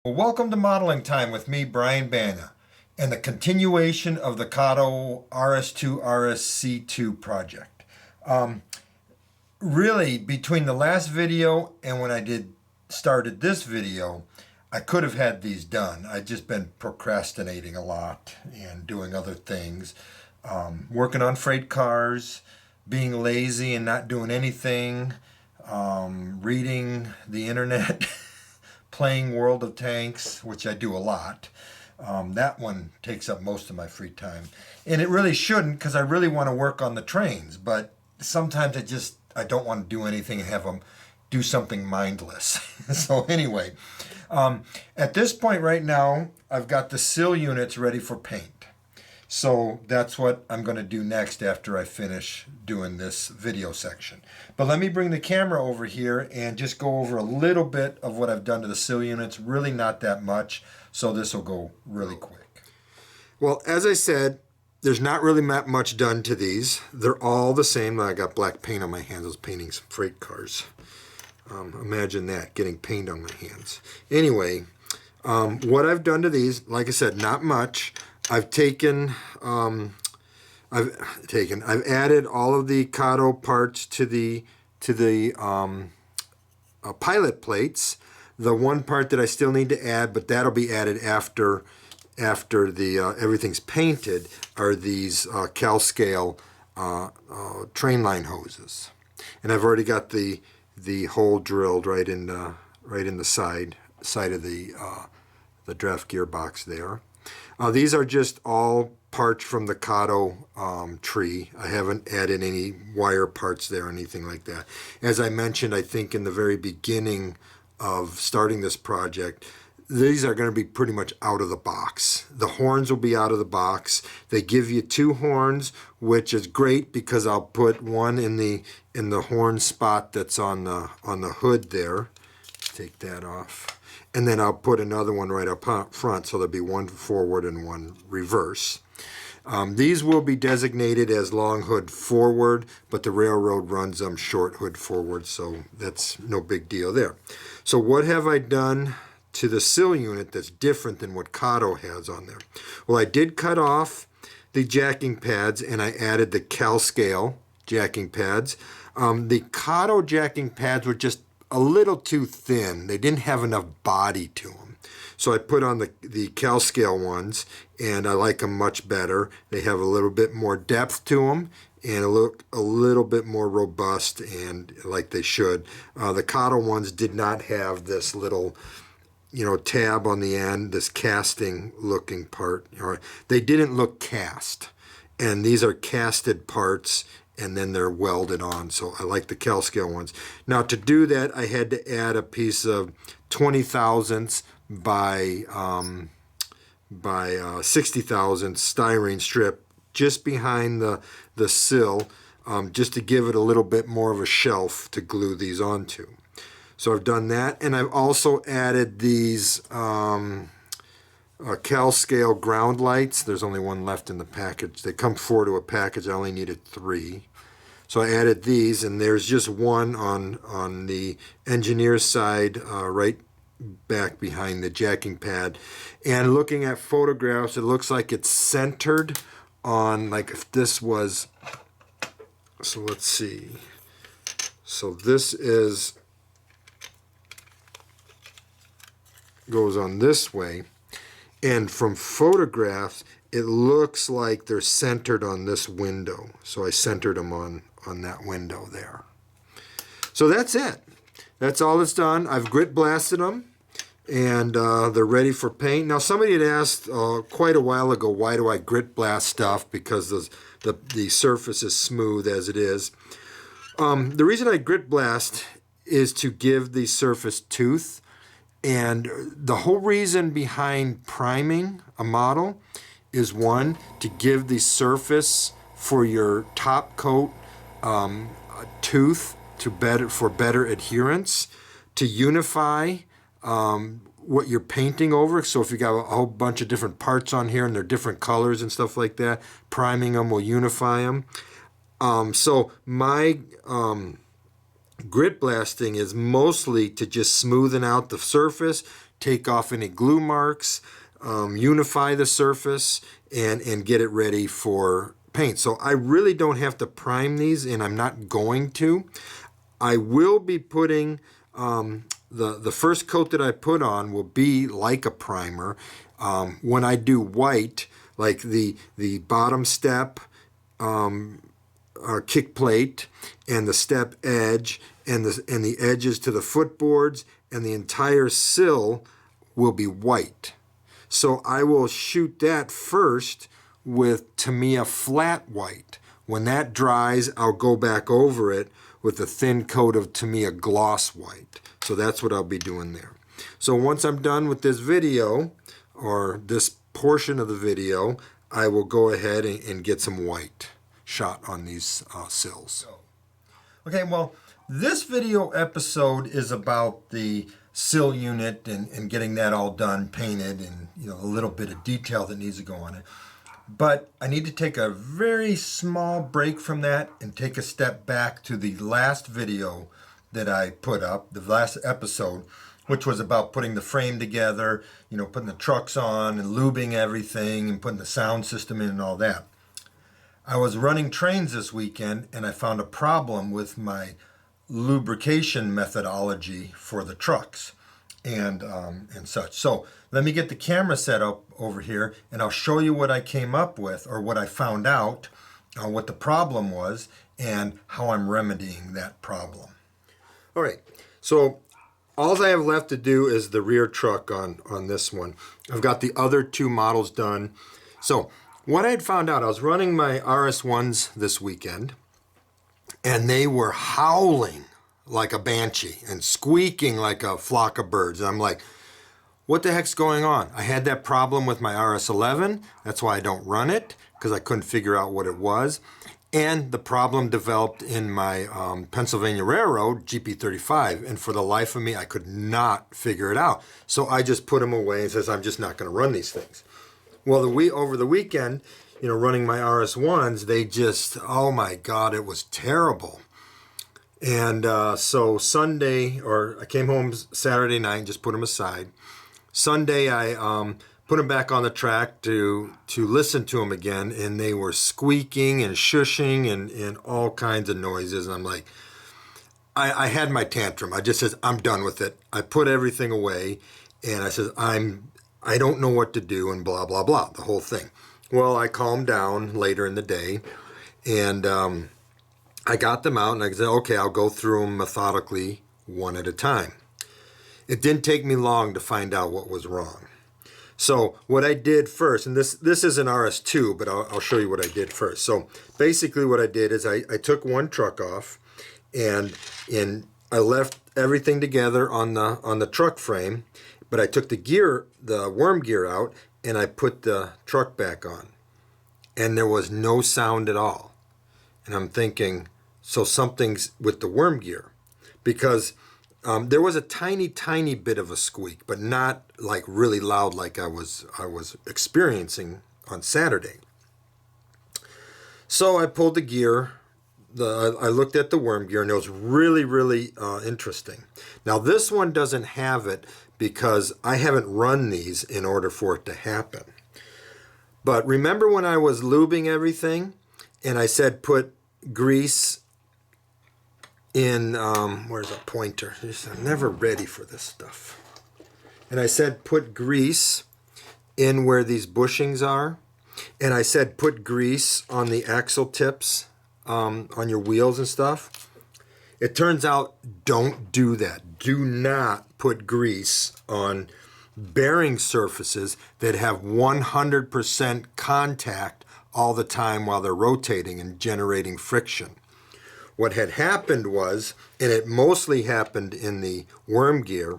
Well, welcome to Modeling Time with me, Brian Banna, and the continuation of the Kato RS2 RSC2 project. Really, between the last video and when I started this video, I could have had these done. I've just been procrastinating a lot and doing other things, working on freight cars, being lazy and not doing anything, reading the internet. Playing World of Tanks, which I do a lot. That one takes up most of my free time. And it really shouldn't, because I really want to work on the trains, but sometimes I don't want to do anything and have them do something mindless. So anyway, at this point right now, I've got the sill units ready for paint. So that's what I'm going to do next after I finish doing this video section. But let me bring the camera over here and just go over a little bit of what I've done to the sill units. Really not that much, so this will go really quick. Well, as I said, there's not really that much done to these. They're all the same. I got black paint on my hands. I was painting some freight cars. Imagine that, getting paint on my hands. Anyway, what I've done to these, like I said, not much. I've added all of the Kato parts to the pilot plates. The one part that I still need to add, but that'll be added after the everything's painted, are these CalScale train line hoses, and I've already got the hole drilled right in the side of the draft gearbox there. These are just all parts from the Kato tree. I haven't added any wire parts there or anything like that. As I mentioned, I think in the very beginning of starting this project, these are going to be pretty much out of the box. The horns will be out of the box. They give you two horns, which is great because I'll put one in the horn spot that's on the hood there. Take that off. And then I'll put another one right up front, so there'll be one forward and one reverse. These will be designated as long hood forward, but the railroad runs them short hood forward, so that's no big deal there. So what have I done to the sill unit that's different than what Kato has on there? Well, I did cut off the jacking pads, and I added the CalScale jacking pads. The Kato jacking pads were just a little too thin. They didn't have enough body to them. So I put on the CalScale ones, and I like them much better. They have a little bit more depth to them and look a little bit more robust, and like they should. The Kato ones did not have this little, tab on the end, this casting looking part. They didn't look cast, and these are casted parts, and then they're welded on, so I like the CalScale ones. Now to do that, I had to add a piece of 20 thousandths by 60 thousandths styrene strip just behind the sill, just to give it a little bit more of a shelf to glue these onto. So I've done that, and I've also added these CalScale ground lights. There's only one left in the package. They come 4 to a package. I only needed 3. So I added these, and there's just one on the engineer's side, right back behind the jacking pad. And looking at photographs, it looks like it's centered on, like if this was, so let's see. So this goes on this way. And from photographs, it looks like they're centered on this window. So I centered them on that window there. So that's it. That's all it's done. I've grit blasted them, and they're ready for paint. Now, somebody had asked quite a while ago, why do I grit blast stuff? Because the surface is smooth as it is. The reason I grit blast is to give the surface tooth. And the whole reason behind priming a model is, one, to give the surface for your top coat a tooth for better adherence, to unify what you're painting over. So if you got a whole bunch of different parts on here and they're different colors and stuff like that, priming them will unify them. So my grit blasting is mostly to just smoothen out the surface, take off any glue marks, unify the surface, and get it ready for paint. So I really don't have to prime these, and I'm not going to. I will be putting, the first coat that I put on will be like a primer. When I do white, like the bottom step, kick plate, and the step edge, and the edges to the footboards, and the entire sill will be white. So I will shoot that first with Tamiya flat white. When that dries, I'll go back over it with a thin coat of Tamiya gloss white. So that's what I'll be doing there. So once I'm done with this video, or this portion of the video, I will go ahead and get some white shot on these sills. Okay, well, this video episode is about the sill unit and getting that all done, painted, and a little bit of detail that needs to go on it. But I need to take a very small break from that and take a step back to the last video that I put up, the last episode, which was about putting the frame together, putting the trucks on and lubing everything and putting the sound system in and all that. I was running trains this weekend and I found a problem with my lubrication methodology for the trucks and such. So let me get the camera set up over here and I'll show you what I came up with, or what I found out, what the problem was, and how I'm remedying that problem. All right, so all I have left to do is the rear truck on this one. I've got the other two models done. So what I had found out, I was running my RS1s this weekend, and they were howling like a banshee and squeaking like a flock of birds. And I'm like, what the heck's going on? I had that problem with my RS11. That's why I don't run it, because I couldn't figure out what it was. And the problem developed in my Pennsylvania Railroad GP35. And for the life of me, I could not figure it out. So I just put them away and says, I'm just not going to run these things. Well, over the weekend, running my RS1s, they just, oh my God, it was terrible. And so Sunday, or I came home Saturday night and just put them aside. Sunday, I put them back on the track to listen to them again, and they were squeaking and shushing and all kinds of noises. And I'm like, I had my tantrum. I just said, I'm done with it. I put everything away, and I said, I don't know what to do, and blah, blah, blah, the whole thing. Well, I calmed down later in the day, and I got them out, and I said, okay, I'll go through them methodically, one at a time. It didn't take me long to find out what was wrong. So what I did first, and this is an RS2, but I'll show you what I did first. So basically what I did is I took one truck off, and I left everything together on the truck frame, but I took the worm gear out, and I put the truck back on. And there was no sound at all. And I'm thinking, so something's with the worm gear. Because there was a tiny, tiny bit of a squeak, but not like really loud like I was experiencing on Saturday. So I pulled the gear. I looked at the worm gear, and it was really, really interesting. Now this one doesn't have it because I haven't run these in order for it to happen. But remember when I was lubing everything, and I said put grease in, where's a pointer? I'm never ready for this stuff. And I said put grease in where these bushings are. And I said put grease on the axle tips, on your wheels and stuff. It turns out, don't do that. Do not put grease on bearing surfaces that have 100% contact all the time while they're rotating and generating friction. What had happened was, and it mostly happened in the worm gear,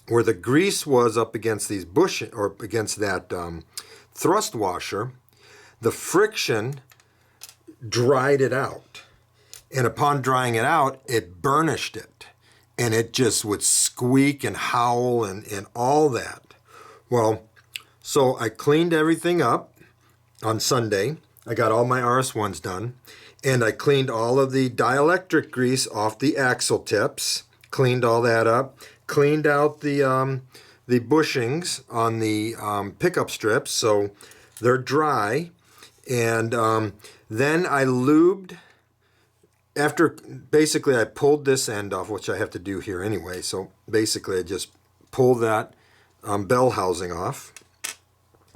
where the grease was up against these bushings, or against that thrust washer, the friction dried it out. And upon drying it out, it burnished it. And it just would squeak and howl and all that. Well, so I cleaned everything up on Sunday. I got all my RS1s done. And I cleaned all of the dielectric grease off the axle tips. Cleaned all that up. Cleaned out the the bushings on the pickup strips, so they're dry. And then I lubed. After, basically I pulled this end off, which I have to do here anyway. So basically I just pull that bell housing off,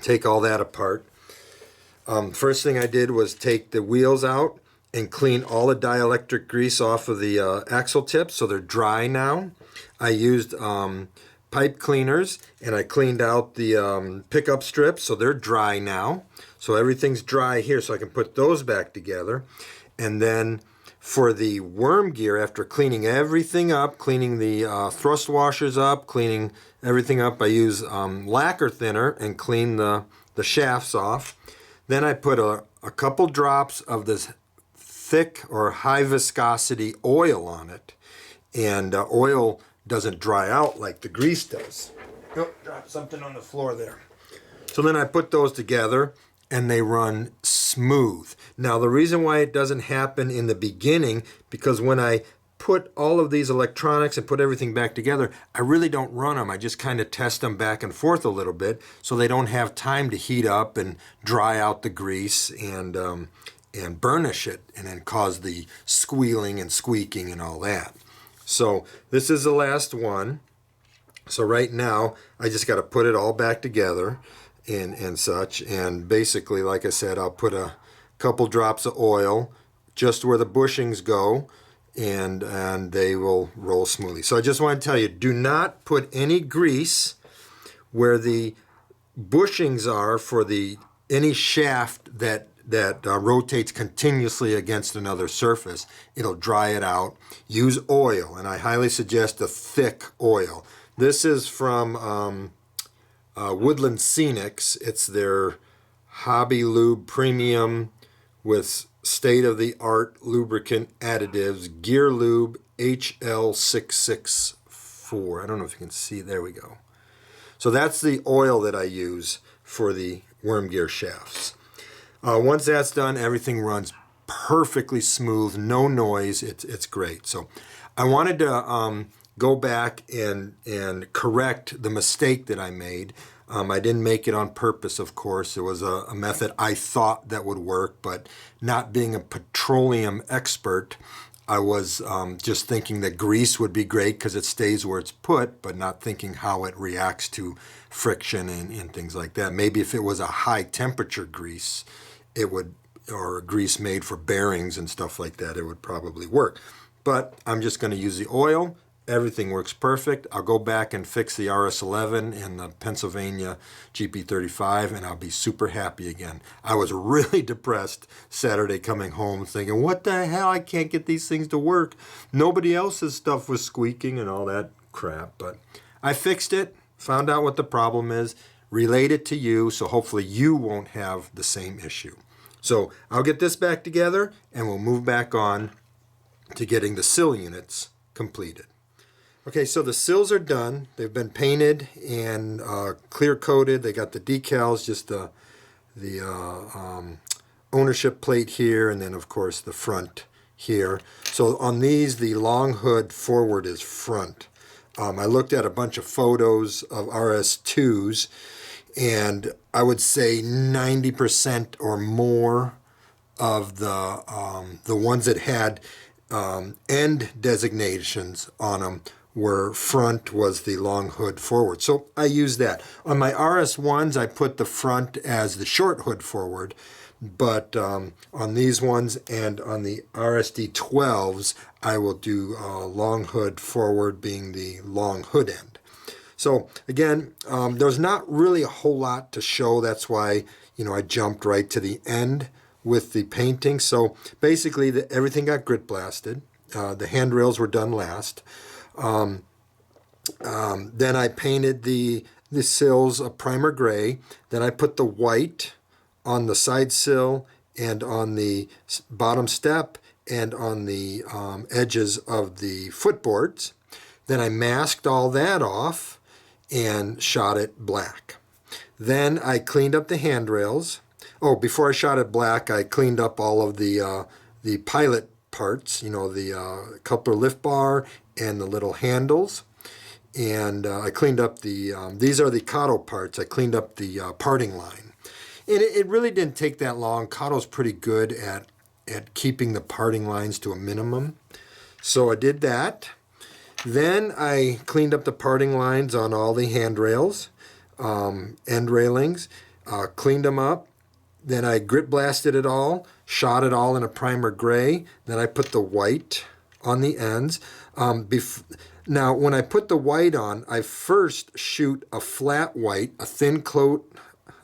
take all that apart. First thing I did was take the wheels out and clean all the dielectric grease off of the axle tips, so they're dry now. I used pipe cleaners and I cleaned out the pickup strips, so they're dry now. So everything's dry here, so I can put those back together. And then for the worm gear, after cleaning everything up, cleaning the thrust washers up, cleaning everything up, I use lacquer thinner and clean the shafts off. Then I put a couple drops of this thick or high viscosity oil on it. And oil doesn't dry out like the grease does. Oh, dropped something on the floor there. So then I put those together and they run smooth. Now the reason why it doesn't happen in the beginning, because when I put all of these electronics and put everything back together, I really don't run them. I just kind of test them back and forth a little bit so they don't have time to heat up and dry out the grease and burnish it and then cause the squealing and squeaking and all that. So this is the last one. So right now I just got to put it all back together and such. And basically, like I said, I'll put a couple drops of oil just where the bushings go, and they will roll smoothly. So I just want to tell you, do not put any grease where the bushings are for any shaft that rotates continuously against another surface. It'll dry it out. Use oil, and I highly suggest a thick oil. This is from Woodland Scenics. It's their Hobby Lube Premium with state-of-the-art lubricant additives, Gear Lube HL664. I don't know if you can see. There we go. So that's the oil that I use for the worm gear shafts. Once that's done, everything runs perfectly smooth, no noise. It's great. So I wanted to go back and correct the mistake that I made. I didn't make it on purpose, of course. It was a method I thought that would work, but not being a petroleum expert, I was just thinking that grease would be great because it stays where it's put, but not thinking how it reacts to friction and things like that. Maybe if it was a high temperature grease, it would, or a grease made for bearings and stuff like that, it would probably work. But I'm just going to use the oil. Everything works perfect. I'll go back and fix the RS11 and the Pennsylvania GP35, and I'll be super happy again. I was really depressed Saturday coming home thinking, what the hell, I can't get these things to work. Nobody else's stuff was squeaking and all that crap. But I fixed it, found out what the problem is, relayed it to you, so hopefully you won't have the same issue. So I'll get this back together, and we'll move back on to getting the sill units completed. Okay, so the sills are done. They've been painted and clear coated. They got the decals, just the ownership plate here, and then of course the front here. So on these, the long hood forward is front. I looked at a bunch of photos of RS2s, and I would say 90% or more of the ones that had end designations on them were front was the long hood forward. So I use that. On my RS1s, I put the front as the short hood forward, but on these ones and on the RSD12s, I will do long hood forward being the long hood end. So again, there's not really a whole lot to show. That's why, I jumped right to the end with the painting. So basically, everything got grit blasted. The handrails were done last. Then I painted the sills a primer gray. Then I put the white on the side sill and on the bottom step and on the edges of the footboards. Then I masked all that off and shot it black. Then I cleaned up the handrails. Oh, before I shot it black, I cleaned up all of the pilot parts, the coupler lift bar and the little handles. and I cleaned up the, these are the Kato parts. I cleaned up the parting line. And it really didn't take that long. Kato's pretty good at keeping the parting lines to a minimum. So I did that. Then I cleaned up the parting lines on all the handrails, end railings, cleaned them up. Then I grit blasted it all, shot it all in a primer gray. Then I put the white on the ends. Now, when I put the white on, I first shoot a flat white, a thin coat.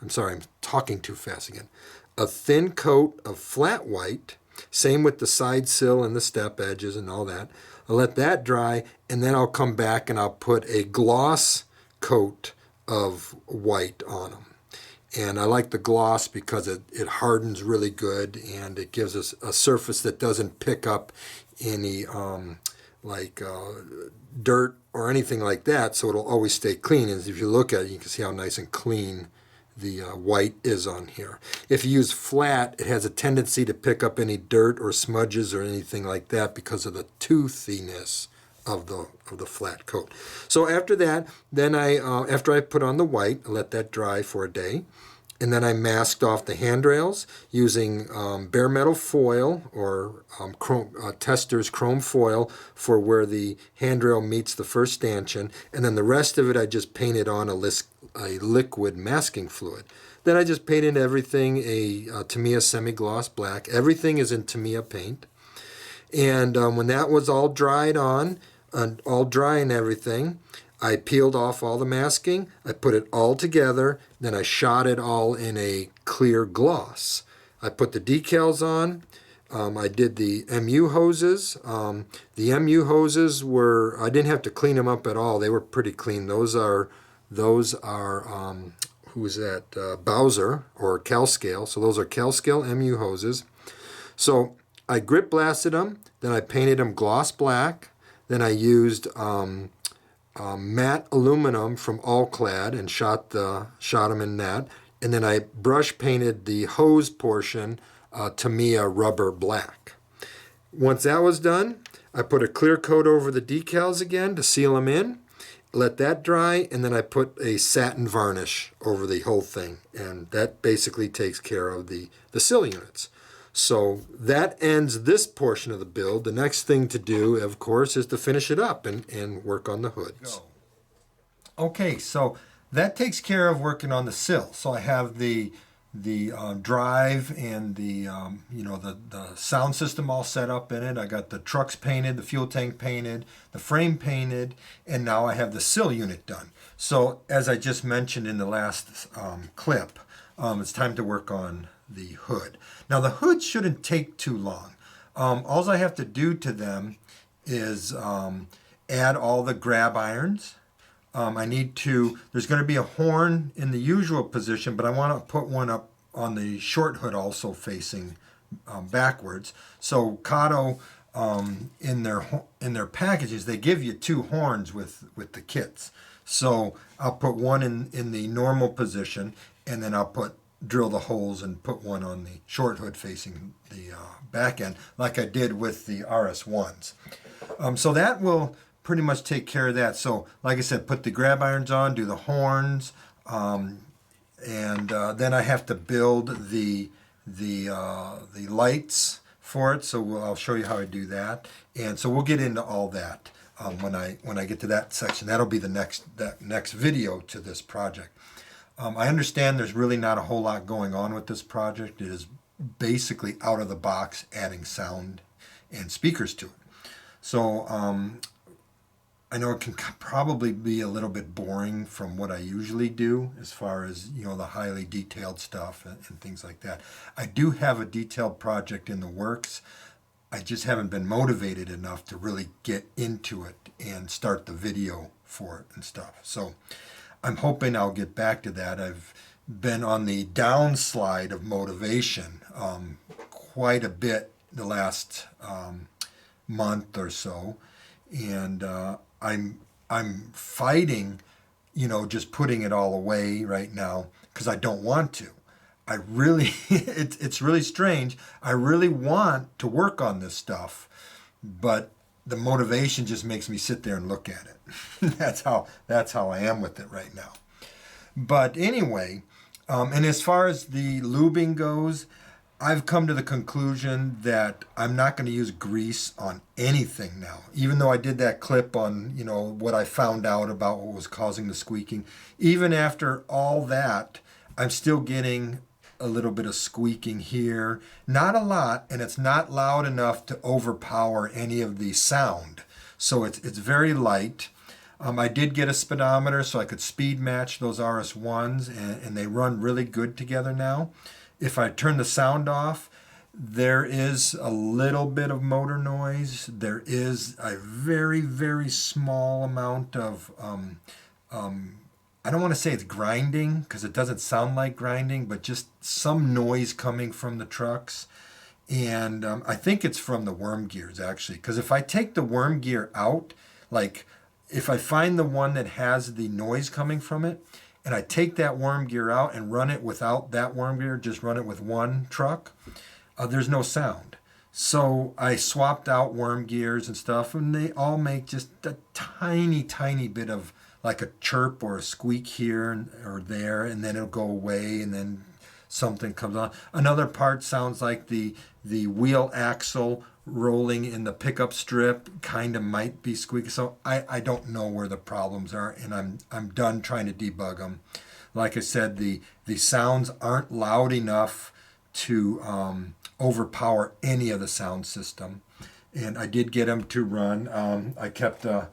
I'm sorry, I'm talking too fast again. A thin coat of flat white, same with the side sill and the step edges and all that. I'll let that dry, and then I'll come back and I'll put a gloss coat of white on them. And I like the gloss because it hardens really good, and it gives us a surface that doesn't pick up any dirt or anything like that, so it'll always stay clean. And if you look at it, you can see how nice and clean the white is on here. If you use flat, it has a tendency to pick up any dirt or smudges or anything like that because of the toothiness of the flat coat. So after that, then after I put on the white, I let that dry for a day, and then I masked off the handrails using bare metal foil or Tester's chrome foil for where the handrail meets the first stanchion, and then the rest of it I just painted on a liquid masking fluid. Then I just painted everything a Tamiya semi-gloss black. Everything is in Tamiya paint. And when that was all dried on, all dry and everything, I peeled off all the masking, I put it all together, then I shot it all in a clear gloss. I put the decals on, I did the MU hoses. The MU hoses were, I didn't have to clean them up at all, they were pretty clean. Those are who's that, Bowser or Calscale, so those are Calscale MU hoses. So I grit blasted them, then I painted them gloss black, then I used matte aluminum from All-Clad and shot them in that, and then I brush painted the hose portion Tamiya rubber black. Once that was done, I put a clear coat over the decals again to seal them in, let that dry, and then I put a satin varnish over the whole thing, and that basically takes care of the sill units. So that ends this portion of the build. The next thing to do, of course, is to finish it up and work on the hoods. Okay, so that takes care of working on the sill. So I have the drive and the sound system all set up in it. I got the trucks painted, the fuel tank painted, the frame painted, and now I have the sill unit done. So as I just mentioned in the last clip, it's time to work on the hood. Now the hood shouldn't take too long. All I have to do to them is add all the grab irons. There's going to be a horn in the usual position, but I want to put one up on the short hood also facing backwards. So Kato, in their packages, they give you two horns with the kits. So I'll put one in the normal position, and then I'll drill the holes and put one on the short hood facing the back end, like I did with the RS1s. So that will pretty much take care of that. So like I said, put the grab irons on, do the horns, and then I have to build the lights for it. So I'll show you how I do that, and so we'll get into all that when I get to that section. That'll be the next video to this project. I understand there's really not a whole lot going on with this project. It is basically out of the box, adding sound and speakers to it. So I know it can probably be a little bit boring from what I usually do as far as the highly detailed stuff and things like that. I do have a detailed project in the works. I just haven't been motivated enough to really get into it and start the video for it and stuff. So I'm hoping I'll get back to that. I've been on the downslide of motivation quite a bit the last month or so, and I'm fighting, just putting it all away right now because I don't want to. I really, it's really strange. I really want to work on this stuff, but the motivation just makes me sit there and look at it. That's how I am with it right now. But anyway, and as far as the lubing goes, I've come to the conclusion that I'm not going to use grease on anything now. Even though I did that clip on, what I found out about what was causing the squeaking. Even after all that, I'm still getting a little bit of squeaking here. Not a lot, and it's not loud enough to overpower any of the sound. So it's very light. I did get a speedometer so I could speed match those RS1s, and they run really good together now. If I turn the sound off, there is a little bit of motor noise. There is a very, very small amount of, I don't want to say it's grinding because it doesn't sound like grinding, but just some noise coming from the trucks. And I think it's from the worm gears actually, because if I take the worm gear out, like if I find the one that has the noise coming from it, and I take that worm gear out and run it without that worm gear, just run it with one truck, there's no sound. So I swapped out worm gears and stuff, and they all make just a tiny, tiny bit of like a chirp or a squeak here or there, and then it'll go away, and then something comes on. Another part sounds like the wheel axle rolling in the pickup strip kind of might be squeaky. So I don't know where the problems are, and I'm done trying to debug them. Like I said, the sounds aren't loud enough to overpower any of the sound system. And I did get them to run. I kept a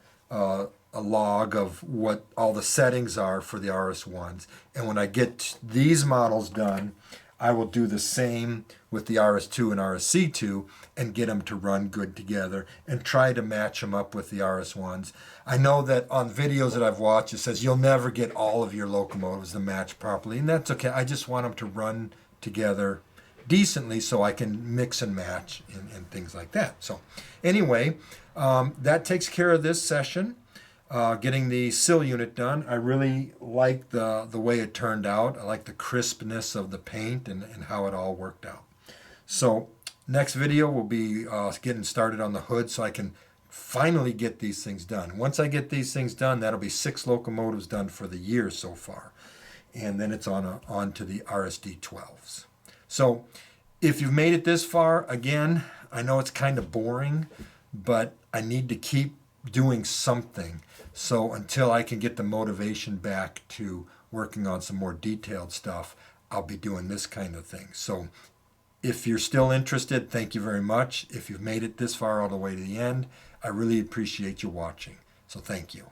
log of what all the settings are for the RS1s. And when I get these models done, I will do the same with the RS2 and RSC2 and get them to run good together and try to match them up with the RS1s. I know that on videos that I've watched, it says you'll never get all of your locomotives to match properly, and that's okay. I just want them to run together decently so I can mix and match and things like that. So anyway, that takes care of this session. Getting the sill unit done. I really like the way it turned out. I like the crispness of the paint and how it all worked out. So next video will be getting started on the hood so I can finally get these things done. Once I get these things done, that'll be 6 locomotives done for the year so far. And then it's on to the RSD12s. So if you've made it this far, again, I know it's kind of boring, but I need to keep doing something. So until I can get the motivation back to working on some more detailed stuff, I'll be doing this kind of thing. So if you're still interested, thank you very much. If you've made it this far all the way to the end, I really appreciate you watching. So thank you.